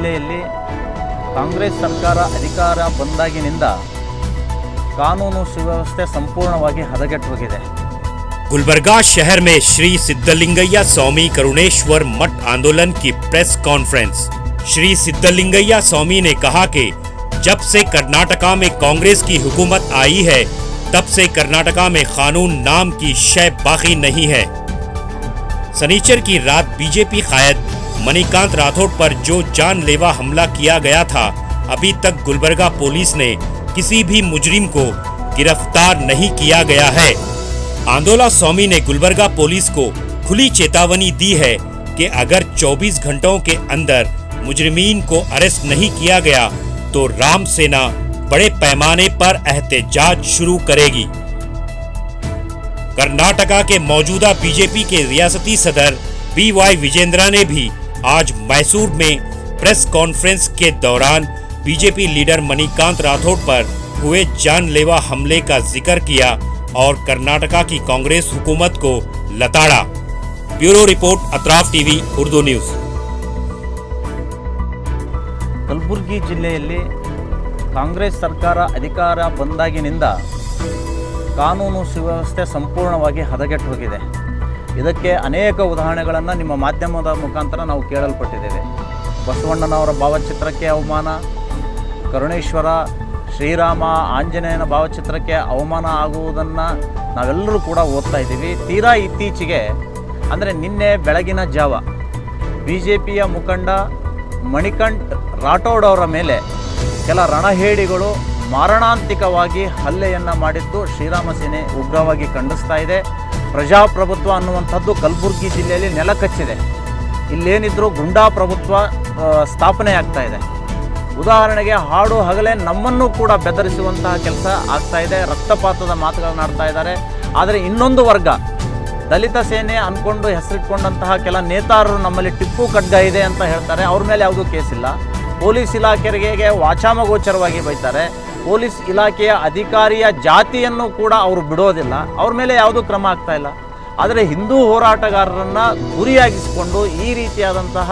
ಜಿಲ್ಲೆಯಲ್ಲಿ ಕಾಂಗ್ರೆಸ್ ಸರ್ಕಾರ ಅಧಿಕಾರ ಬಂದಾಗಿನಿಂದ ಕಾನೂನು ಸುವ್ಯವಸ್ಥೆ ಸಂಪೂರ್ಣವಾಗಿ ಹದಗೆಟ್ಟು ಹೋಗಿದೆ. गुलबर्गा शहर में श्री सिद्धलिंगैया स्वामी करुणेश्वर मठ आंदोलन की प्रेस कॉन्फ्रेंस। श्री सिद्धलिंगैया स्वामी ने कहा कि जब से कर्नाटका में कांग्रेस की हुकूमत आई है तब से कर्नाटका में कानून नाम की शय बाकी नहीं है। शनिचर की रात बीजेपी कायद मणिकांत राठौड़ पर जो जानलेवा हमला किया गया था, अभी तक गुलबर्गा पुलिस ने किसी भी मुजरिम को गिरफ्तार नहीं किया गया है। आंदोलन स्वामी ने गुलबर्गा पुलिस को खुली चेतावनी दी है कि अगर 24 घंटों के अंदर मुजरिमीन को अरेस्ट नहीं किया गया तो राम सेना बड़े पैमाने पर एहतजाज शुरू करेगी। कर्नाटका के मौजूदा बीजेपी के रियासती सदर BY विजेंद्रा ने भी आज मैसूर में प्रेस कॉन्फ्रेंस के दौरान बीजेपी लीडर मणिकांत राठौड़ पर हुए जानलेवा हमले का जिक्र किया और कर्नाटका की कांग्रेस हुकूमत को लताड़ा। Bureau report Atraf TV Urdu news. Kalaburagi ಜಿಲ್ಲೆಯಲ್ಲಿ ಕಾಂಗ್ರೆಸ್ ಸರ್ಕಾರ ಅಧಿಕಾರ ಬಂದಾಗಿನಿಂದ ಕಾನೂನು ಸುವ್ಯವಸ್ಥೆ ಸಂಪೂರ್ಣವಾಗಿ ಹದಗೆಟ್ಟು ಹೋಗಿದೆ. ಇದಕ್ಕೆ ಅನೇಕ ಉದಾಹರಣೆಗಳನ್ನು ನಿಮ್ಮ ಮಾಧ್ಯಮದ ಮುಖಾಂತರ ನಾವು ಕೇಳಲ್ಪಟ್ಟಿದ್ದೇವೆ. ಬಸವಣ್ಣನವರ ಭಾವಚಿತ್ರಕ್ಕೆ ಅವಮಾನ, ಕರುಣೇಶ್ವರ, ಶ್ರೀರಾಮ, ಆಂಜನೇಯನ ಭಾವಚಿತ್ರಕ್ಕೆ ಅವಮಾನ ಆಗುವುದನ್ನು ನಾವೆಲ್ಲರೂ ಕೂಡ ಓದ್ತಾ ಇದ್ದೀವಿ. ತೀರಾ ಇತ್ತೀಚೆಗೆ ಅಂದರೆ ನಿನ್ನೆ ಬೆಳಗಿನ ಜಾವ BJPಯ ಮುಖಂಡ ಮಣಿಕಂಠ್ ರಾಠೋಡ್ ಅವರ ಮೇಲೆ ಕೆಲ ರಣಹೇಡಿಗಳು ಮಾರಣಾಂತಿಕವಾಗಿ ಹಲ್ಲೆಯನ್ನು ಮಾಡಿದ್ದು ಶ್ರೀರಾಮ ಸೇನೆ ಉಗ್ರವಾಗಿ ಖಂಡಿಸ್ತಾ ಇದೆ. ಪ್ರಜಾಪ್ರಭುತ್ವ ಅನ್ನುವಂಥದ್ದು ಕಲಬುರಗಿ ಜಿಲ್ಲೆಯಲ್ಲಿ ನೆಲಕಚ್ಚಿದೆ. ಇಲ್ಲೇನಿದ್ರೂ ಗುಂಡಾ ಪ್ರಭುತ್ವ ಸ್ಥಾಪನೆ ಆಗ್ತಾ ಇದೆ. ಉದಾಹರಣೆಗೆ ಹಾಡು ಹಗಲೇ ನಮ್ಮನ್ನು ಕೂಡ ಬೆದರಿಸುವಂತಹ ಕೆಲಸ ಆಗ್ತಾ ಇದೆ. ರಕ್ತಪಾತದ ಮಾತುಗಳನ್ನಾಡ್ತಾ ಇದ್ದಾರೆ. ಆದರೆ ಇನ್ನೊಂದು ವರ್ಗ ದಲಿತ ಸೇನೆ ಅಂದ್ಕೊಂಡು ಹೆಸರಿಟ್ಕೊಂಡಂತಹ ಕೆಲ ನೇತಾರರು ನಮ್ಮಲ್ಲಿ ಟಿಪ್ಪು ಖಡ್ಗ ಇದೆ ಅಂತ ಹೇಳ್ತಾರೆ. ಅವ್ರ ಮೇಲೆ ಯಾವುದೂ ಕೇಸಿಲ್ಲ. ಪೊಲೀಸ್ ಇಲಾಖೆಗೆ ವಾಚಾಮಗೋಚರವಾಗಿ ಬೈತಾರೆ. ಪೊಲೀಸ್ ಇಲಾಖೆಯ ಅಧಿಕಾರಿಯ ಜಾತಿಯನ್ನು ಕೂಡ ಅವರು ಬಿಡೋದಿಲ್ಲ. ಅವ್ರ ಮೇಲೆ ಯಾವುದೂ ಕ್ರಮ ಆಗ್ತಾ ಇಲ್ಲ. ಆದರೆ ಹಿಂದೂ ಹೋರಾಟಗಾರರನ್ನು ಗುರಿಯಾಗಿಸಿಕೊಂಡು ಈ ರೀತಿಯಾದಂತಹ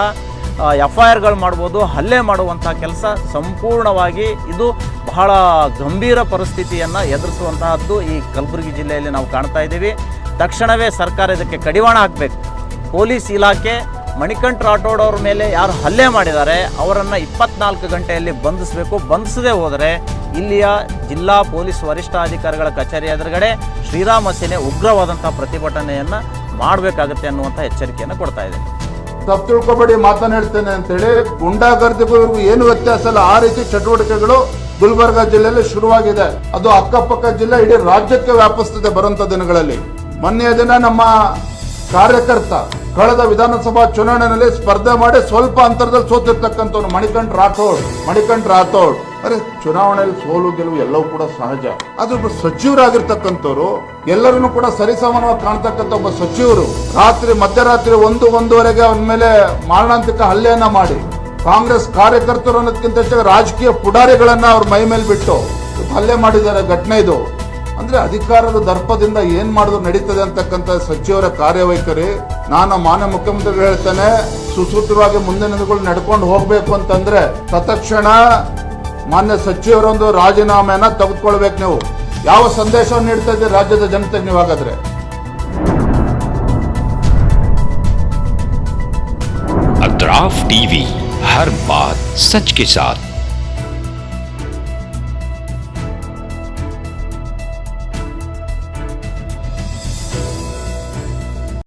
FIRಗಳು ಮಾಡ್ಬೋದು, ಹಲ್ಲೆ ಮಾಡುವಂಥ ಕೆಲಸ ಸಂಪೂರ್ಣವಾಗಿ ಇದು ಬಹಳ ಗಂಭೀರ ಪರಿಸ್ಥಿತಿಯನ್ನು ಎದುರಿಸುವಂತಹದ್ದು ಈ ಕಲಬುರಗಿ ಜಿಲ್ಲೆಯಲ್ಲಿ ನಾವು ಕಾಣ್ತಾ ಇದ್ದೀವಿ. ತಕ್ಷಣವೇ ಸರ್ಕಾರ ಇದಕ್ಕೆ ಕಡಿವಾಣ ಹಾಕಬೇಕು. ಪೊಲೀಸ್ ಇಲಾಖೆ ಮಣಿಕಂಠ್ ರಾಠೋಡ್ ಅವ್ರ ಮೇಲೆ ಯಾರು ಹಲ್ಲೆ ಮಾಡಿದ್ದಾರೆ ಅವರನ್ನು 24 ಗಂಟೆಯಲ್ಲಿ ಬಂಧಿಸಬೇಕು. ಬಂಧಿಸದೇ ಹೋದರೆ ಇಲ್ಲಿಯ ಜಿಲ್ಲಾ ಪೊಲೀಸ್ ವರಿಷ್ಠಾಧಿಕಾರಿಗಳ ಕಚೇರಿ ಎದುರುಗಡೆ ಶ್ರೀರಾಮ ಸೇನೆ ಉಗ್ರವಾದಂಥ ಪ್ರತಿಭಟನೆಯನ್ನು ಮಾಡಬೇಕಾಗುತ್ತೆ ಅನ್ನುವಂಥ ಎಚ್ಚರಿಕೆಯನ್ನು ಕೊಡ್ತಾ ಇದೆ. ತಪ್ಪು ತಿಳ್ಕೊಬೇಡಿ ಮಾತನಾಡ್ತೇನೆ ಅಂತೇಳಿ ಗುಂಡಾಗರ್ದಿಗೂ ಇವ್ರಿಗೂ ಏನು ವ್ಯತ್ಯಾಸ ಇಲ್ಲ. ಆ ರೀತಿ ಚಟುವಟಿಕೆಗಳು ಗುಲ್ಬರ್ಗಾ ಜಿಲ್ಲೆಯಲ್ಲಿ ಶುರುವಾಗಿದೆ. ಅದು ಅಕ್ಕಪಕ್ಕ ಜಿಲ್ಲೆ ಇಡೀ ರಾಜ್ಯಕ್ಕೆ ವ್ಯಾಪಿಸುತ್ತದೆ ಬರುವಂತ ದಿನಗಳಲ್ಲಿ. ಮೊನ್ನೆಯ ದಿನ ನಮ್ಮ ಕಾರ್ಯಕರ್ತ ಕಳೆದ ವಿಧಾನಸಭಾ ಚುನಾವಣೆಯಲ್ಲಿ ಸ್ಪರ್ಧೆ ಮಾಡಿ ಸ್ವಲ್ಪ ಅಂತರದಲ್ಲಿ ಸೋತಿರ್ತಕ್ಕಂಥವ್ರು ಮಣಿಕಂಠ್ ರಾಠೋಡ್. ಅರೆ, ಚುನಾವಣೆಯಲ್ಲಿ ಸೋಲು ಗೆಲುವು ಎಲ್ಲವೂ ಕೂಡ ಸಹಜ. ಅದು ಸಚಿವರಾಗಿರ್ತಕ್ಕಂಥವ್ರು ಎಲ್ಲರನ್ನು ಕೂಡ ಸರಿಸಮಾನವಾಗಿ ಕಾಣ್ತಕ್ಕಂಥ ಒಬ್ಬ ಸಚಿವರು ಮಧ್ಯರಾತ್ರಿ 1-1:30 ಅವನ ಮೇಲೆ ಮಾರಣಾಂತಿಕ ಹಲ್ಲೆಯನ್ನ ಮಾಡಿ ಕಾಂಗ್ರೆಸ್ ಕಾರ್ಯಕರ್ತರು ಅನ್ನೋದಕ್ಕಿಂತ ಹೆಚ್ಚಾಗಿ ರಾಜಕೀಯ ಪುಡಾರಿಗಳನ್ನ ಅವ್ರ ಮೈ ಮೇಲೆ ಬಿಟ್ಟು ಹಲ್ಲೆ ಮಾಡಿದ್ದಾರೆ. ಘಟನೆ ಇದು. ಅಂದ್ರೆ ಅಧಿಕಾರದ ದರ್ಪದಿಂದ ಏನ್ ಮಾಡಿದ್ರು ನಡೀತದೆ ಅಂತಕ್ಕಂಥ ಸಚಿವರ ಕಾರ್ಯವೈಖರಿ. ನಾನು ಮಾನ್ಯ ಮುಖ್ಯಮಂತ್ರಿಗಳು ಹೇಳ್ತೇನೆ, ಸುಸೂತ್ರವಾಗಿ ಮುಂದಿನ ದಿನಗಳು ನಡ್ಕೊಂಡು ಹೋಗ್ಬೇಕು ಅಂತಂದ್ರೆ ತತ್ಕ್ಷಣ ಮಾನ್ಯ ಸಚಿವರೊಂದು ರಾಜೀನಾಮೆಯನ್ನ ತೆಗೆದುಕೊಳ್ಬೇಕು. ನೀವು ಯಾವ ಸಂದೇಶವನ್ನು ನೀಡ್ತಾ ಇದ್ದೀರಿ ರಾಜ್ಯದ ಜನತೆಗೆ ನೀವು? ಹಾಗಾದ್ರೆ अतराफ टीवी, हर बात सच के साथ।